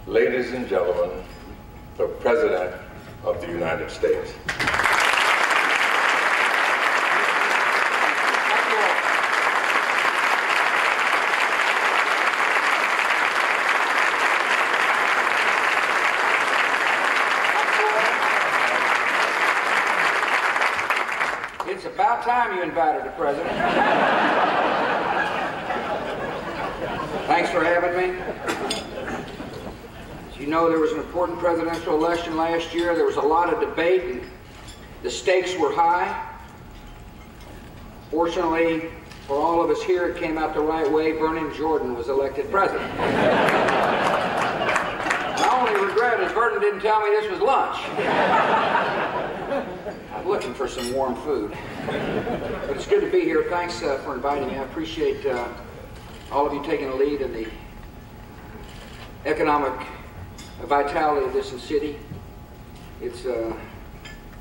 Ladies and gentlemen, the President of the United States. It's about time you invited the President. Thanks for having me. As you know, there was an important presidential election last year. There was a lot of debate, and the stakes were high. Fortunately, for all of us here, it came out the right way. Vernon Jordan was elected president. My only regret is Vernon didn't tell me this was lunch. I'm looking for some warm food. But it's good to be here. Thanks for inviting me. I appreciate all of you taking the lead in the economic vitality of this city. It's,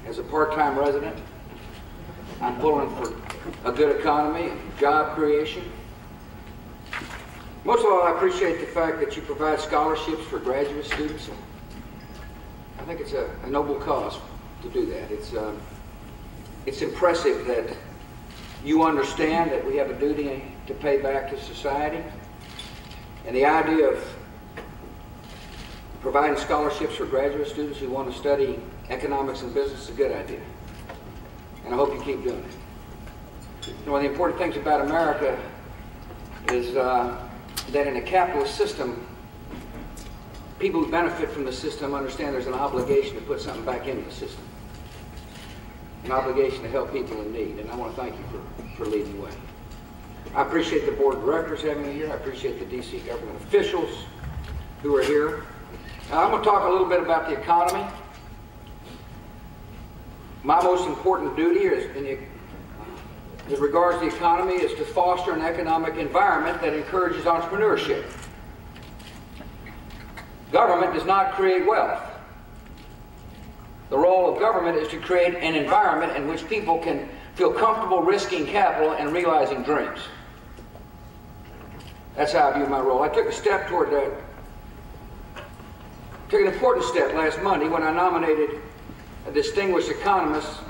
as a part-time resident, I'm pulling for a good economy, job creation. Most of all, I appreciate the fact that you provide scholarships for graduate students. I think it's a noble cause to do that. It's impressive that you understand that we have a duty to pay back to society. And the idea of providing scholarships for graduate students who want to study economics and business is a good idea. And I hope you keep doing it. You know, one of the important things about America is that in a capitalist system, people who benefit from the system understand there's an obligation to put something back into the system. An obligation to help people in need, and I want to thank you for leading the way. I appreciate the board of directors having me here. I appreciate the D.C. government officials who are here. Now, I'm going to talk a little bit about the economy. My most important duty as regards the economy is to foster an economic environment that encourages entrepreneurship. Government does not create wealth. The role of government is to create an environment in which people can feel comfortable risking capital and realizing dreams. That's how I view my role. I took a step toward that. Took an important step last Monday when I nominated a distinguished economist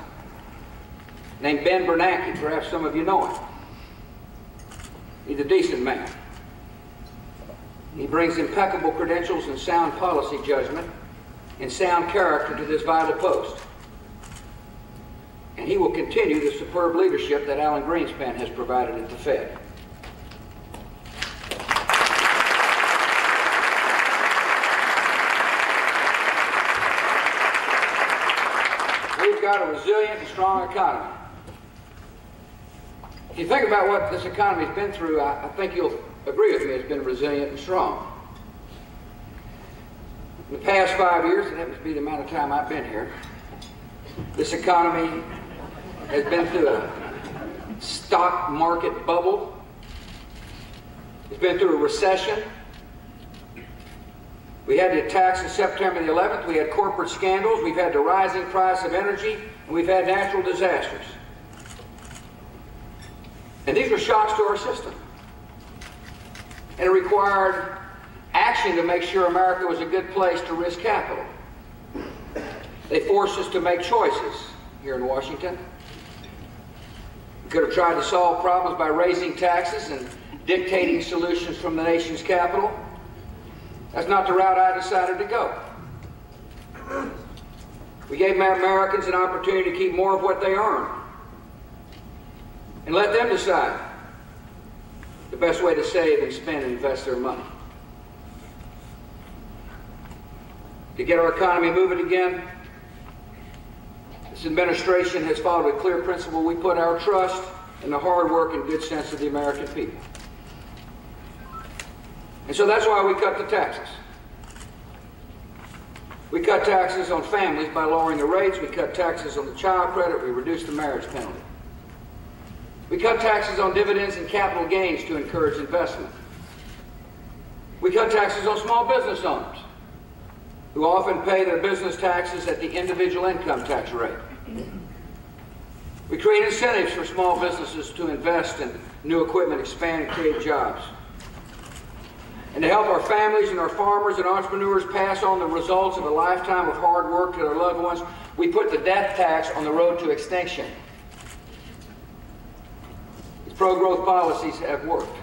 named Ben Bernanke. Perhaps some of you know him. He's a decent man. He brings impeccable credentials and sound policy judgment and sound character to this vital post. And he will continue the superb leadership that Alan Greenspan has provided at the Fed. We've got a resilient and strong economy. If you think about what this economy's been through, I think you'll agree with me, it's been resilient and strong. In the past 5 years, and that must be the amount of time I've been here, this economy has been through a stock market bubble. It's been through a recession. We had the attacks on September the 11th. We had corporate scandals. We've had the rising price of energy, and we've had natural disasters. And these were shocks to our system. And it required action to make sure America was a good place to risk capital. They forced us to make choices here in Washington. We could have tried to solve problems by raising taxes and dictating solutions from the nation's capital. That's not the route I decided to go. We gave Americans an opportunity to keep more of what they earn and let them decide the best way to save and spend and invest their money. To get our economy moving again, this administration has followed a clear principle. We put our trust in the hard work and good sense of the American people. And so that's why we cut the taxes. We cut taxes on families by lowering the rates. We cut taxes on the child credit. We reduced the marriage penalty. We cut taxes on dividends and capital gains to encourage investment. We cut taxes on small business owners, who often pay their business taxes at the individual income tax rate. We create incentives for small businesses to invest in new equipment, expand, and create jobs. And to help our families and our farmers and entrepreneurs pass on the results of a lifetime of hard work to their loved ones, we put the death tax on the road to extinction. These pro-growth policies have worked.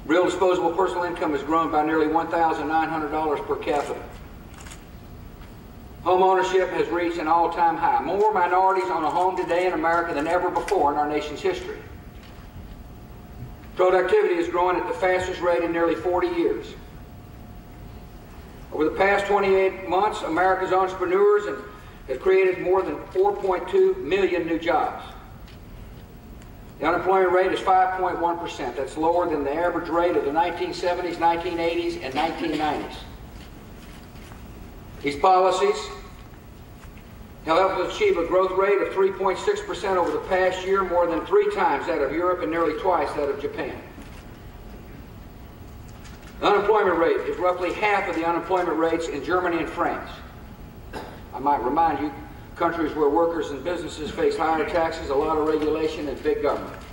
Real disposable personal income has grown by nearly $1,900 per capita. Home ownership has reached an all-time high. More minorities own a home today in America than ever before in our nation's history. Productivity is growing at the fastest rate in nearly 40 years. Over the past 28 months, America's entrepreneurs have created more than 4.2 million new jobs. The unemployment rate is 5.1%. That's lower than the average rate of the 1970s, 1980s, and 1990s. These policies have helped us achieve a growth rate of 3.6% over the past year, more than 3 times that of Europe and nearly twice that of Japan. The unemployment rate is roughly half of the unemployment rates in Germany and France. I might remind you, countries where workers and businesses face higher taxes, a lot of regulation, and big government.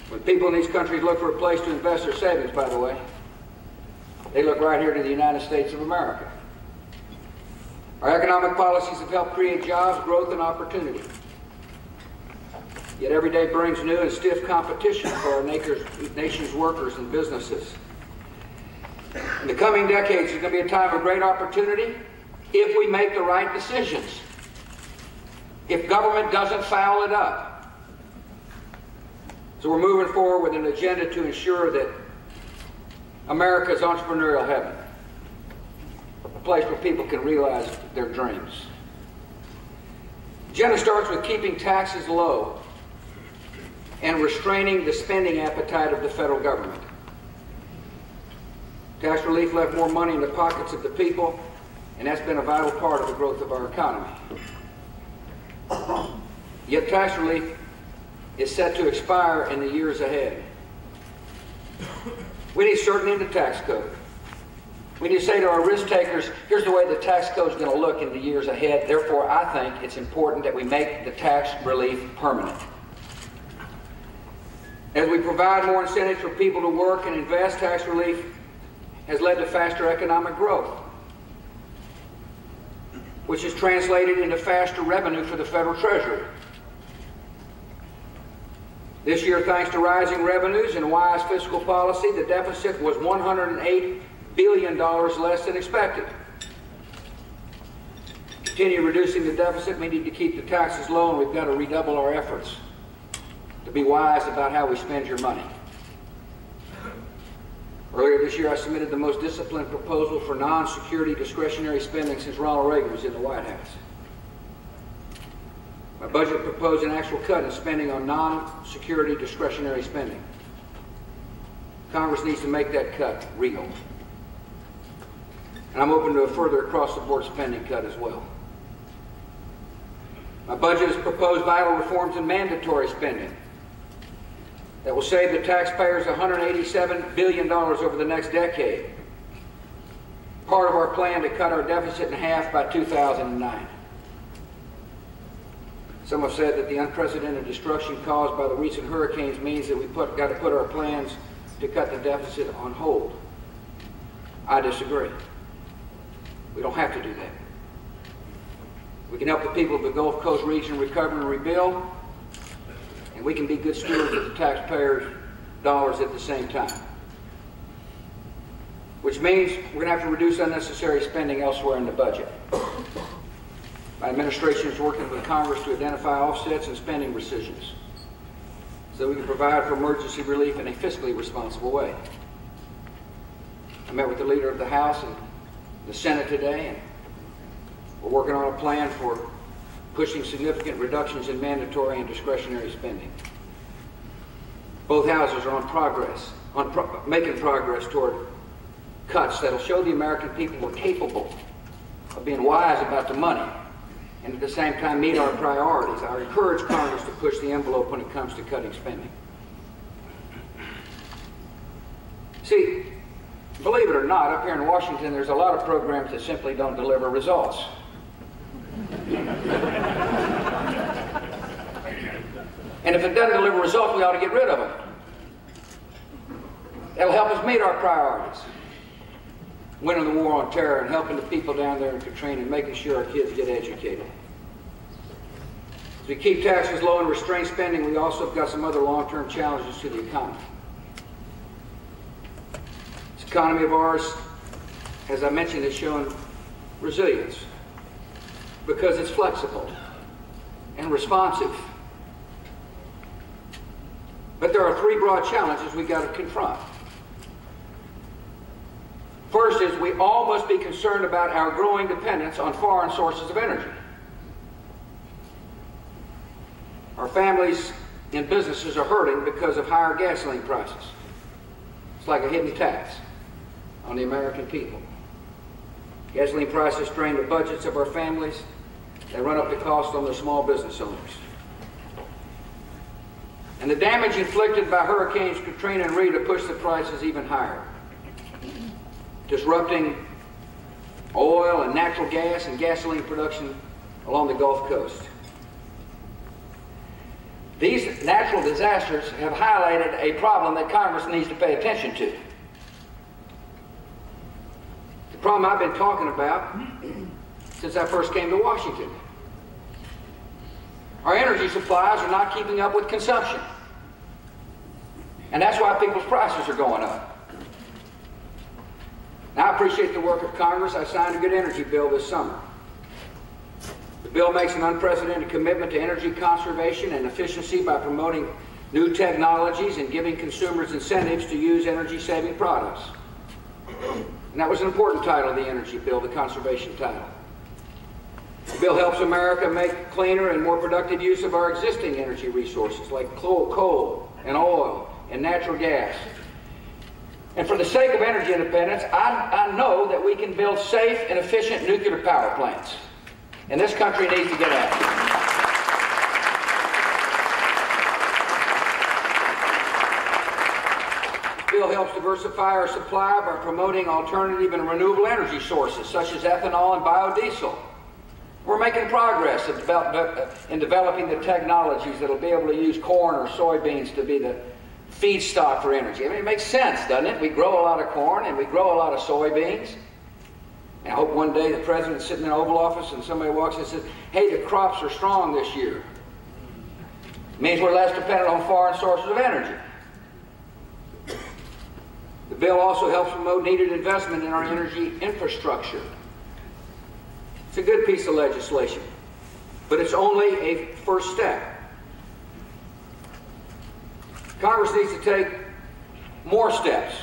When people in these countries look for a place to invest their savings, by the way, they look right here to the United States of America. Our economic policies have helped create jobs, growth, and opportunity. Yet every day brings new and stiff competition for our nation's workers and businesses. In the coming decades, it's going to be a time of great opportunity if we make the right decisions, if government doesn't foul it up. So we're moving forward with an agenda to ensure that America's entrepreneurial heaven, a place where people can realize their dreams. The agenda starts with keeping taxes low and restraining the spending appetite of the federal government. Tax relief left more money in the pockets of the people, and that's been a vital part of the growth of our economy. Yet tax relief is set to expire in the years ahead. We need certainty in the tax code. We need to say to our risk takers, here's the way the tax code is going to look in the years ahead. Therefore, I think it's important that we make the tax relief permanent. As we provide more incentives for people to work and invest, tax relief has led to faster economic growth, which is translated into faster revenue for the federal treasury. This year, thanks to rising revenues and wise fiscal policy, the deficit was $108 billion less than expected. To continue reducing the deficit, we need to keep the taxes low, and we've got to redouble our efforts to be wise about how we spend your money. Earlier this year, I submitted the most disciplined proposal for non-security discretionary spending since Ronald Reagan was in the White House. My budget proposed an actual cut in spending on non-security discretionary spending. Congress needs to make that cut real. And I'm open to a further across-the-board spending cut as well. My budget has proposed vital reforms in mandatory spending that will save the taxpayers $187 billion over the next decade. Part of our plan to cut our deficit in half by 2009. Some have said that the unprecedented destruction caused by the recent hurricanes means that we've got to put our plans to cut the deficit on hold. I disagree. We don't have to do that. We can help the people of the Gulf Coast region recover and rebuild, and we can be good stewards of the taxpayers' dollars at the same time. Which means we're going to have to reduce unnecessary spending elsewhere in the budget. My administration is working with Congress to identify offsets and spending rescissions so we can provide for emergency relief in a fiscally responsible way. I met with the leader of the House and the Senate today, and we're working on a plan for pushing significant reductions in mandatory and discretionary spending. Both houses are making progress toward cuts that'll show the American people we're capable of being wise about the money and at the same time meet our priorities. I encourage Congress to push the envelope when it comes to cutting spending. See, believe it or not, up here in Washington, there's a lot of programs that simply don't deliver results. And if it doesn't deliver results, we ought to get rid of them. That'll help us meet our priorities. Winning the war on terror and helping the people down there in Katrina and making sure our kids get educated. As we keep taxes low and restrain spending, we also have got some other long-term challenges to the economy. This economy of ours, as I mentioned, has shown resilience because it's flexible and responsive. But there are three broad challenges we've got to confront. First is we all must be concerned about our growing dependence on foreign sources of energy. Our families and businesses are hurting because of higher gasoline prices. It's like a hidden tax on the American people. Gasoline prices strain the budgets of our families. They run up the cost on the small business owners. And the damage inflicted by Hurricanes Katrina and Rita pushed the prices even higher, disrupting oil and natural gas and gasoline production along the Gulf Coast. These natural disasters have highlighted a problem that Congress needs to pay attention to. The problem I've been talking about since I first came to Washington. Our energy supplies are not keeping up with consumption. And that's why people's prices are going up. Now, I appreciate the work of Congress. I signed a good energy bill this summer. The bill makes an unprecedented commitment to energy conservation and efficiency by promoting new technologies and giving consumers incentives to use energy-saving products. And that was an important title of the energy bill, the conservation title. The bill helps America make cleaner and more productive use of our existing energy resources like coal and oil and natural gas. And for the sake of energy independence, I know that we can build safe and efficient nuclear power plants. And this country needs to get at it. This bill helps diversify our supply by promoting alternative and renewable energy sources such as ethanol and biodiesel. We're making progress in developing the technologies that will be able to use corn or soybeans to be the feedstock for energy. I mean, it makes sense, doesn't it? We grow a lot of corn and we grow a lot of soybeans. And I hope one day the president's sitting in the Oval Office and somebody walks in and says, hey, the crops are strong this year. It means we're less dependent on foreign sources of energy. The bill also helps promote needed investment in our energy infrastructure. It's a good piece of legislation, but it's only a first step. Congress needs to take more steps.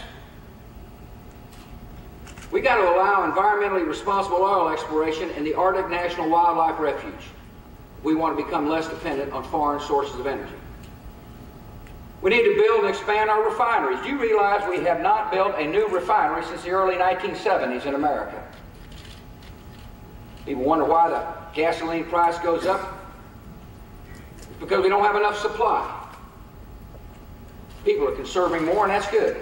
We got to allow environmentally responsible oil exploration in the Arctic National Wildlife Refuge. We want to become less dependent on foreign sources of energy. We need to build and expand our refineries. Do you realize we have not built a new refinery since the early 1970s in America? People wonder why the gasoline price goes up. It's because we don't have enough supply. People are conserving more, and that's good.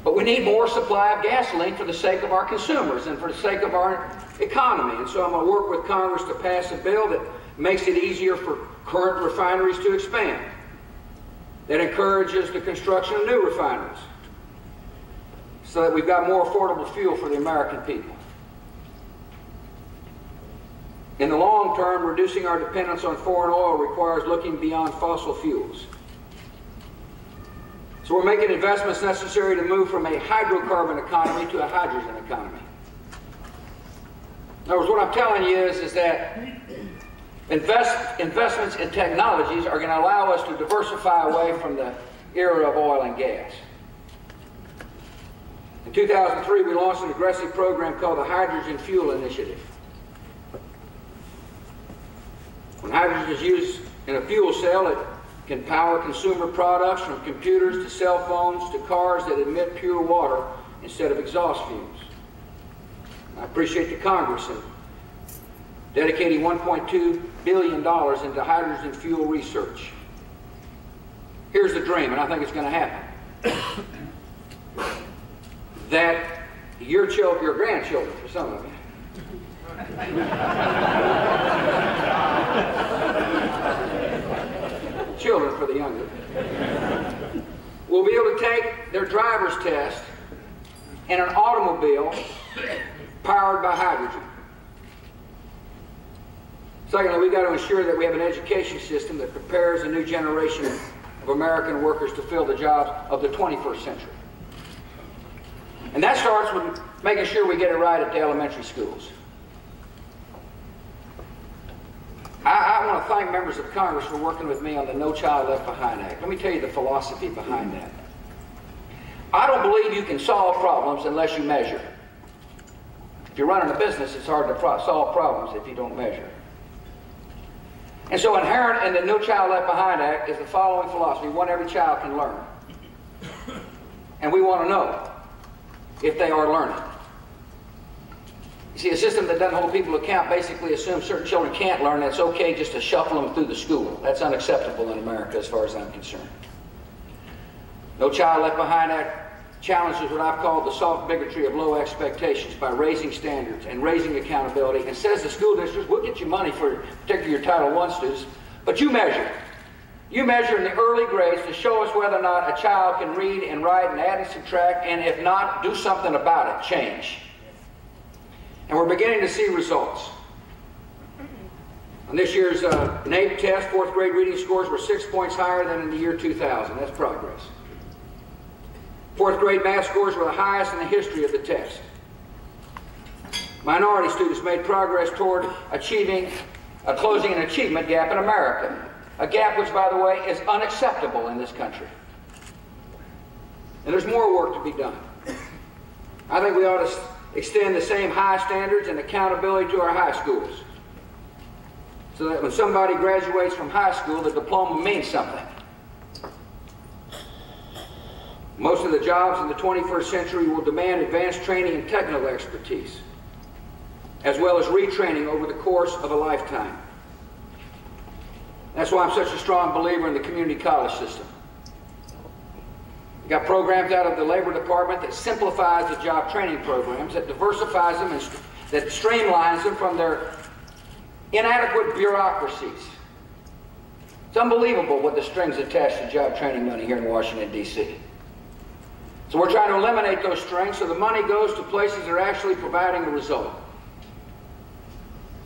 But we need more supply of gasoline for the sake of our consumers and for the sake of our economy. And so I'm going to work with Congress to pass a bill that makes it easier for current refineries to expand, that encourages the construction of new refineries, so that we've got more affordable fuel for the American people. In the long term, reducing our dependence on foreign oil requires looking beyond fossil fuels. So we're making investments necessary to move from a hydrocarbon economy to a hydrogen economy. In other words, what I'm telling you is that investments in technologies are going to allow us to diversify away from the era of oil and gas. In 2003, we launched an aggressive program called the Hydrogen Fuel Initiative. When hydrogen is used in a fuel cell, it can power consumer products from computers to cell phones to cars that emit pure water instead of exhaust fumes. I appreciate the Congress in dedicating $1.2 billion into hydrogen fuel research. Here's the dream, and I think it's going to happen. That your grandchildren, for some of you, children for the younger, will be able to take their driver's test in an automobile powered by hydrogen. Secondly, we've got to ensure that we have an education system that prepares a new generation of American workers to fill the jobs of the 21st century. And that starts with making sure we get it right at the elementary schools. I want to thank members of Congress for working with me on the No Child Left Behind Act. Let me tell you the philosophy behind that. I don't believe you can solve problems unless you measure. If you're running a business, it's hard to solve problems if you don't measure. And so inherent in the No Child Left Behind Act is the following philosophy: one, every child can learn. And we want to know if they are learning. You see, a system that doesn't hold people to account basically assumes certain children can't learn, and it's okay just to shuffle them through the school. That's unacceptable in America as far as I'm concerned. No Child Left Behind Act challenges what I've called the soft bigotry of low expectations by raising standards and raising accountability, and says to school districts, we'll get you money for particularly your Title I students, but you measure. You measure in the early grades to show us whether or not a child can read and write and add and subtract, and if not, do something about it, change. And we're beginning to see results. On this year's NAEP test, fourth grade reading scores were 6 points higher than in the year 2000. That's progress. Fourth grade math scores were the highest in the history of the test. Minority students made progress toward closing an achievement gap in America. A gap which, by the way, is unacceptable in this country. And there's more work to be done. I think we ought to extend the same high standards and accountability to our high schools, so that when somebody graduates from high school, the diploma means something. Most of the jobs in the 21st century will demand advanced training and technical expertise, as well as retraining over the course of a lifetime. That's why I'm such a strong believer in the community college system. We've got programs out of the Labor Department that simplifies the job training programs, that diversifies them, and that streamlines them from their inadequate bureaucracies. It's unbelievable what the strings attached to job training money here in Washington, D.C. So we're trying to eliminate those strings so the money goes to places that are actually providing a result.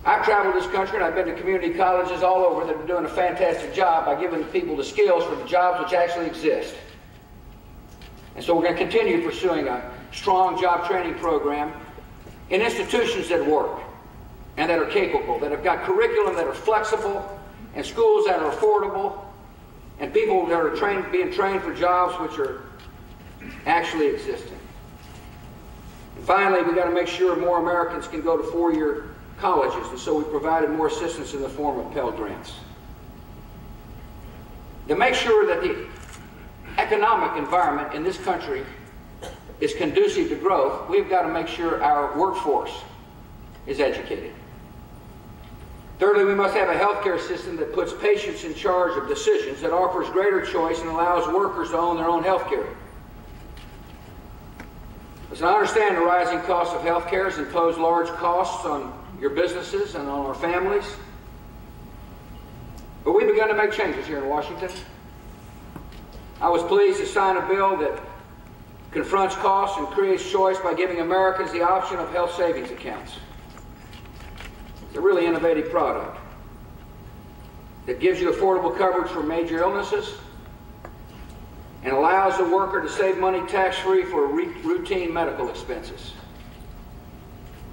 I've traveled this country and I've been to community colleges all over that are doing a fantastic job by giving people the skills for the jobs which actually exist. And so we're going to continue pursuing a strong job training program in institutions that work and that are capable, that have got curriculum that are flexible, and schools that are affordable, and people that are being trained for jobs which are actually existing. And finally, we've got to make sure more Americans can go to four-year colleges, and so we provided more assistance in the form of Pell Grants. To make sure that the economic environment in this country is conducive to growth, we've got to make sure our workforce is educated. Thirdly, we must have a healthcare system that puts patients in charge of decisions, that offers greater choice and allows workers to own their own healthcare. Listen, I understand the rising cost of healthcare has imposed large costs on your businesses and on our families, but we've begun to make changes here in Washington. I was pleased to sign a bill that confronts costs and creates choice by giving Americans the option of health savings accounts. It's a really innovative product that gives you affordable coverage for major illnesses and allows the worker to save money tax-free for routine medical expenses.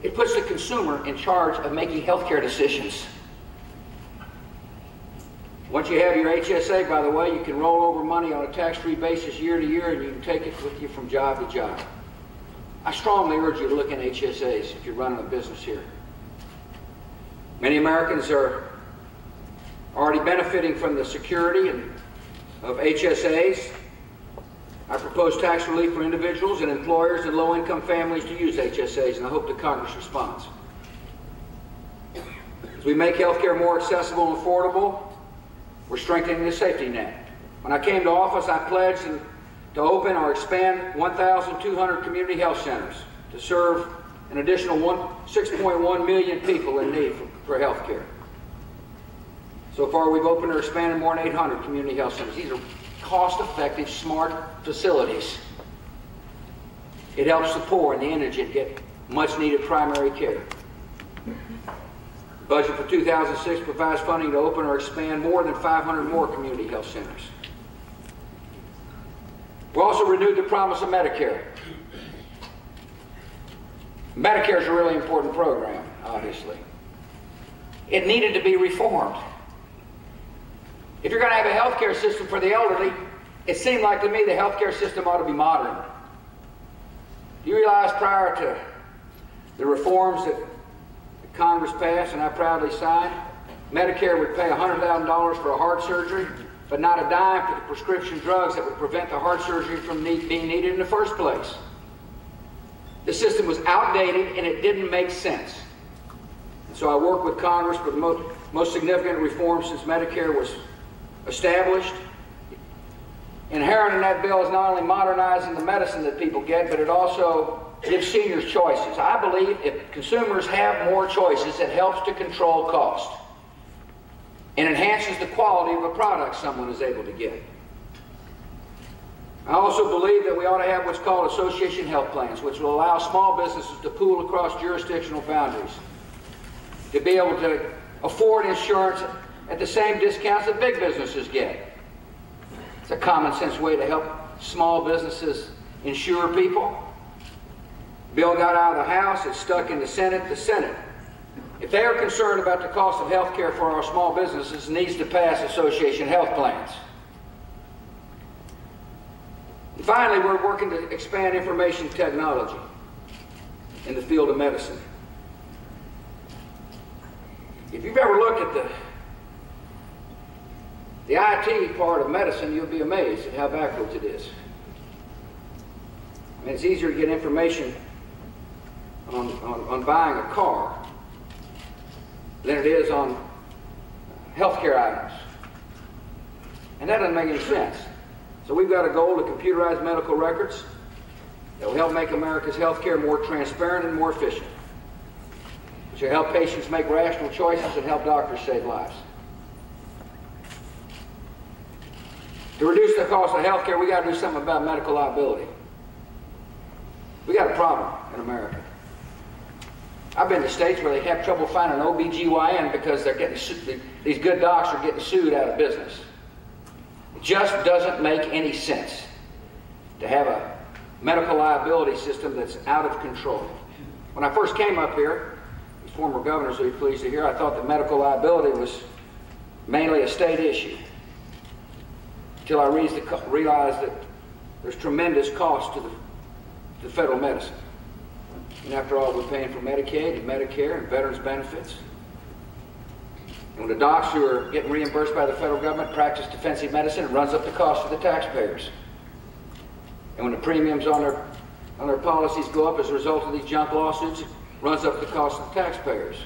It puts the consumer in charge of making healthcare decisions. Once you have your HSA, by the way, you can roll over money on a tax-free basis year to year, and you can take it with you from job to job. I strongly urge you to look at HSAs if you're running a business here. Many Americans are already benefiting from the security of HSAs. I propose tax relief for individuals and employers and low-income families to use HSAs, and I hope the Congress responds. As we make health care more accessible and affordable, we're strengthening the safety net. When I came to office, I pledged to open or expand 1,200 community health centers to serve an additional 6.1 million people in need for health care. So far, we've opened or expanded more than 800 community health centers. These are cost-effective, smart facilities. It helps the poor and the indigent get much-needed primary care. The budget for 2006 provides funding to open or expand more than 500 more community health centers. We also renewed the promise of Medicare. Medicare is a really important program, obviously. It needed to be reformed. If you're going to have a health care system for the elderly, it seemed like to me the health care system ought to be modern. Do you realize prior to the reforms that Congress passed and I proudly signed, Medicare would pay $100,000 for a heart surgery, but not a dime for the prescription drugs that would prevent the heart surgery from being needed in the first place. The system was outdated and it didn't make sense. So I worked with Congress for the most significant reforms since Medicare was established. Inherent in that bill is not only modernizing the medicine that people get, but it also gives seniors choices. I believe if consumers have more choices, it helps to control cost and enhances the quality of a product someone is able to get. I also believe that we ought to have what's called association health plans, which will allow small businesses to pool across jurisdictional boundaries, to be able to afford insurance at the same discounts that big businesses get. It's a common sense way to help small businesses insure people. Bill got out of the House, it's stuck in the Senate. The Senate, if they are concerned about the cost of health care for our small businesses, needs to pass association health plans. And finally, we're working to expand information technology in the field of medicine. If you've ever looked at the IT part of medicine, you'll be amazed at how backwards it is. I mean, it's easier to get information on buying a car than it is on healthcare items. And that doesn't make any sense. So we've got a goal to computerize medical records that will help make America's healthcare more transparent and more efficient. It should help patients make rational choices and help doctors save lives. To reduce the cost of health care, we got to do something about medical liability. We got a problem in America. I've been to states where they have trouble finding an OBGYN because they're getting these good docs are getting sued out of business. It just doesn't make any sense to have a medical liability system that's out of control. When I first came up here, these former governors will be pleased to hear, I thought that medical liability was mainly a state issue, until I realized that there's tremendous cost to the federal medicine. And after all, we're paying for Medicaid and Medicare and veterans benefits. And when the docs who are getting reimbursed by the federal government practice defensive medicine, it runs up the cost for the taxpayers. And when the premiums on their policies go up as a result of these junk lawsuits, it runs up the cost of the taxpayers.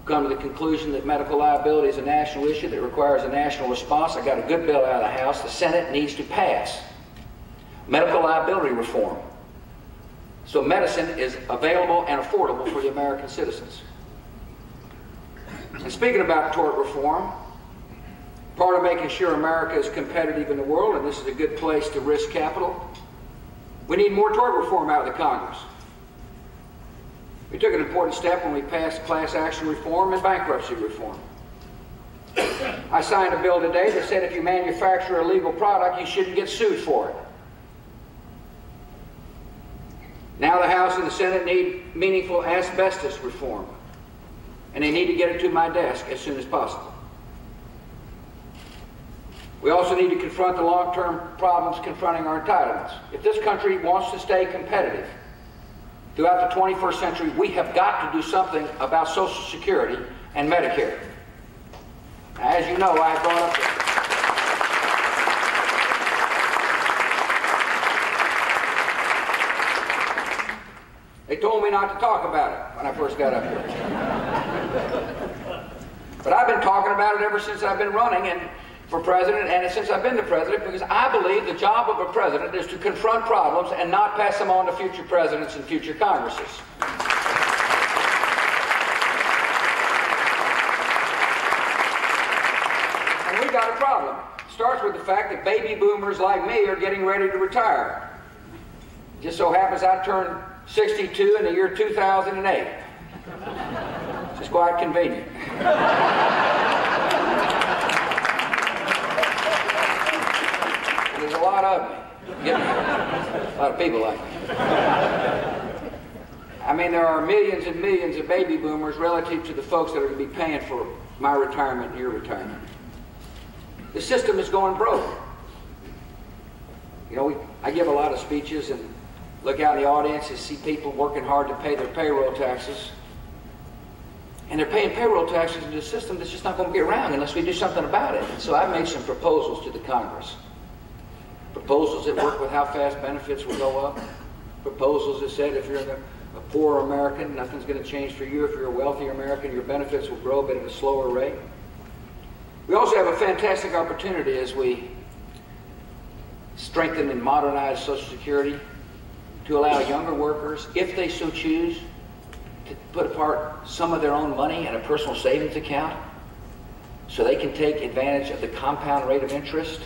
Come to the conclusion that medical liability is a national issue that requires a national response. I got a good bill out of the House. The Senate needs to pass medical liability reform, so medicine is available and affordable for the American citizens. And speaking about tort reform, part of making sure America is competitive in the world, and this is a good place to risk capital, we need more tort reform out of the Congress. We took an important step when we passed class action reform and bankruptcy reform. I signed a bill today that said if you manufacture a legal product, you shouldn't get sued for it. Now the House and the Senate need meaningful asbestos reform, and they need to get it to my desk as soon as possible. We also need to confront the long-term problems confronting our entitlements. If this country wants to stay competitive throughout the 21st century, we have got to do something about Social Security and Medicare. Now, as you know, I brought up They told me not to talk about it when I first got up here. But I've been talking about it ever since I've been running for president and since I've been the president, because I believe the job of a president is to confront problems and not pass them on to future presidents and future Congresses. And we got a problem. It starts with the the fact that baby boomers like me are getting ready to retire. Just so happens I turned 62 in the year 2008. It's quite convenient. There's a lot of me. A lot of people like me. I mean, there are millions and millions of baby boomers relative to the folks that are going to be paying for my retirement and your retirement. The system is going broke. You know, I give a lot of speeches and look out in the audience and see people working hard to pay their payroll taxes. And they're paying payroll taxes into a system that's just not going to be around unless we do something about it. And so I made some proposals to the Congress. Proposals that work with how fast benefits will go up. Proposals that said if you're a poor American, nothing's going to change for you. If you're a wealthier American, your benefits will grow but at a slower rate. We also have a fantastic opportunity as we strengthen and modernize Social Security to allow younger workers, if they so choose, to put apart some of their own money in a personal savings account so they can take advantage of the compound rate of interest,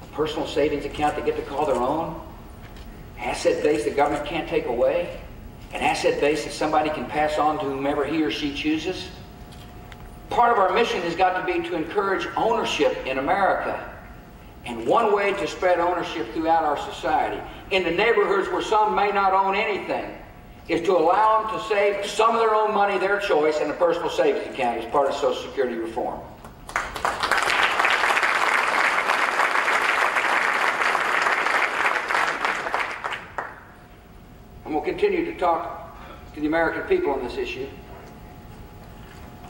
a personal savings account they get to call their own, asset base the government can't take away, an asset base that somebody can pass on to whomever he or she chooses. Part of our mission has got to be to encourage ownership in America. And one way to spread ownership throughout our society, in the neighborhoods where some may not own anything, is to allow them to save some of their own money, their choice, in a personal savings account as part of Social Security reform. And we'll continue to talk to the American people on this issue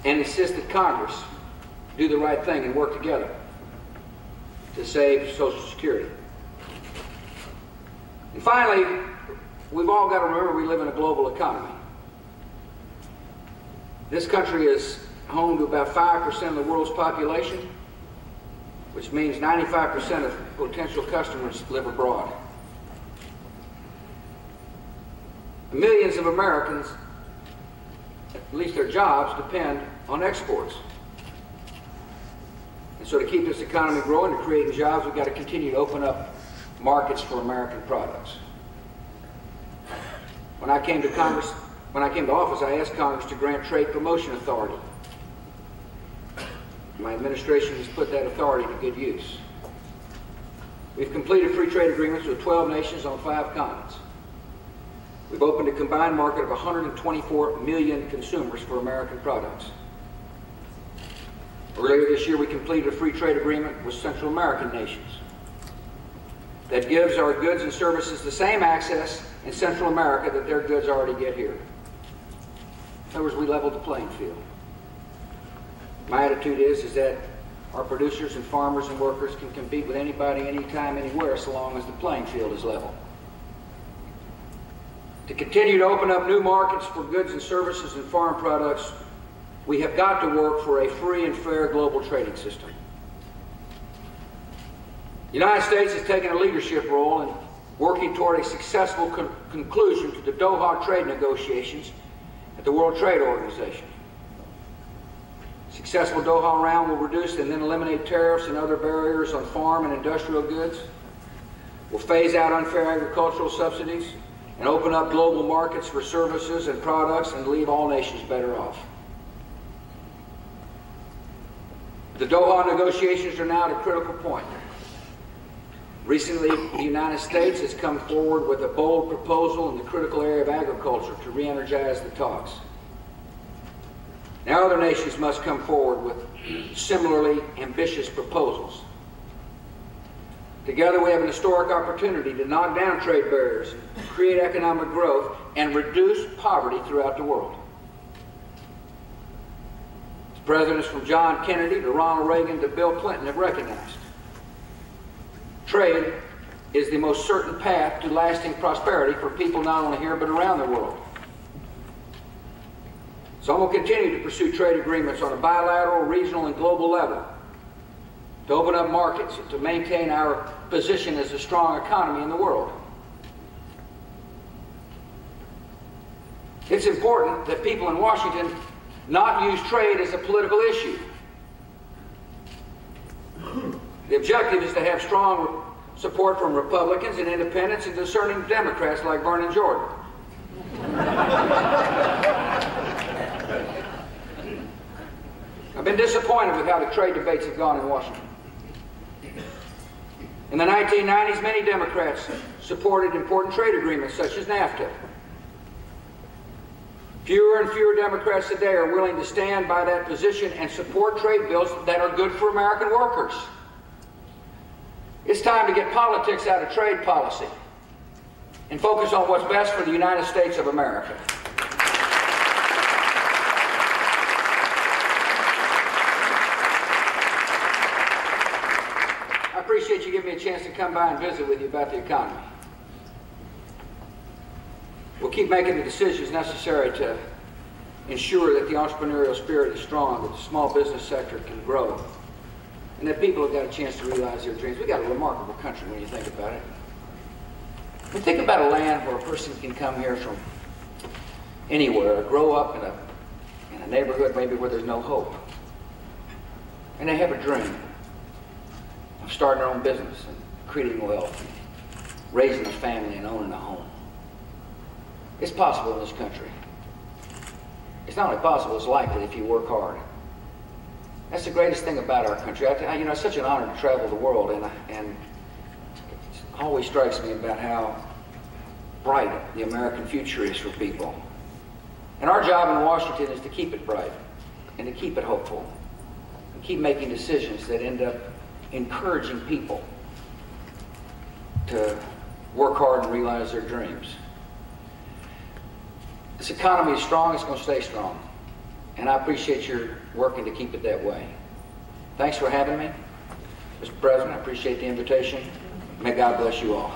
and insist that Congress do the right thing and work together to save Social Security. And finally, we've all got to remember we live in a global economy. This country is home to about 5% of the world's population, which means 95% of potential customers live abroad. Millions of Americans, at least their jobs, depend on exports. And so to keep this economy growing and creating jobs, we've got to continue to open up markets for American products. When I came to office, I asked Congress to grant trade promotion authority. My administration has put that authority to good use. We've completed free trade agreements with 12 nations on 5 continents. We've opened a combined market of 124 million consumers for American products. Earlier this year, we completed a free trade agreement with Central American nations that gives our goods and services the same access in Central America that their goods already get here. In other words, we leveled the playing field. My attitude is that our producers and farmers and workers can compete with anybody, anytime, anywhere, so long as the playing field is level. To continue to open up new markets for goods and services and farm products, we have got to work for a free and fair global trading system. The United States has taken a leadership role in working toward a successful conclusion to the Doha trade negotiations at the World Trade Organization. Successful Doha round will reduce and then eliminate tariffs and other barriers on farm and industrial goods, will phase out unfair agricultural subsidies, and open up global markets for services and products and leave all nations better off. The Doha negotiations are now at a critical point. Recently, the United States has come forward with a bold proposal in the critical area of agriculture to re-energize the talks. Now other nations must come forward with similarly ambitious proposals. Together we have an historic opportunity to knock down trade barriers, create economic growth, and reduce poverty throughout the world. As presidents from John Kennedy to Ronald Reagan to Bill Clinton have recognized, trade is the most certain path to lasting prosperity for people not only here but around the world. So I'm going to continue to pursue trade agreements on a bilateral, regional, and global level to open up markets and to maintain our position as a strong economy in the world. It's important that people in Washington not use trade as a political issue. The objective is to have strong support from Republicans and independents and discerning Democrats like Vernon Jordan. I've been disappointed with how the trade debates have gone in Washington. In the 1990s, many Democrats supported important trade agreements such as NAFTA. Fewer and fewer Democrats today are willing to stand by that position and support trade bills that are good for American workers. It's time to get politics out of trade policy and focus on what's best for the United States of America. I appreciate you giving me a chance to come by and visit with you about the economy. We'll keep making the decisions necessary to ensure that the entrepreneurial spirit is strong, that the small business sector can grow, and that people have got a chance to realize their dreams. We've got a remarkable country when you think about it. When you think about a land where a person can come here from anywhere, or grow up in a neighborhood maybe where there's no hope, and they have a dream of starting their own business and creating wealth, and raising a family and owning a home. It's possible in this country. It's not only possible, it's likely if you work hard. That's the greatest thing about our country. You know, it's such an honor to travel the world, and it always strikes me about how bright the American future is for people. And our job in Washington is to keep it bright and to keep it hopeful and keep making decisions that end up encouraging people to work hard and realize their dreams. This economy is strong, it's going to stay strong. And I appreciate your working to keep it that way. Thanks for having me. Mr. President, I appreciate the invitation. May God bless you all.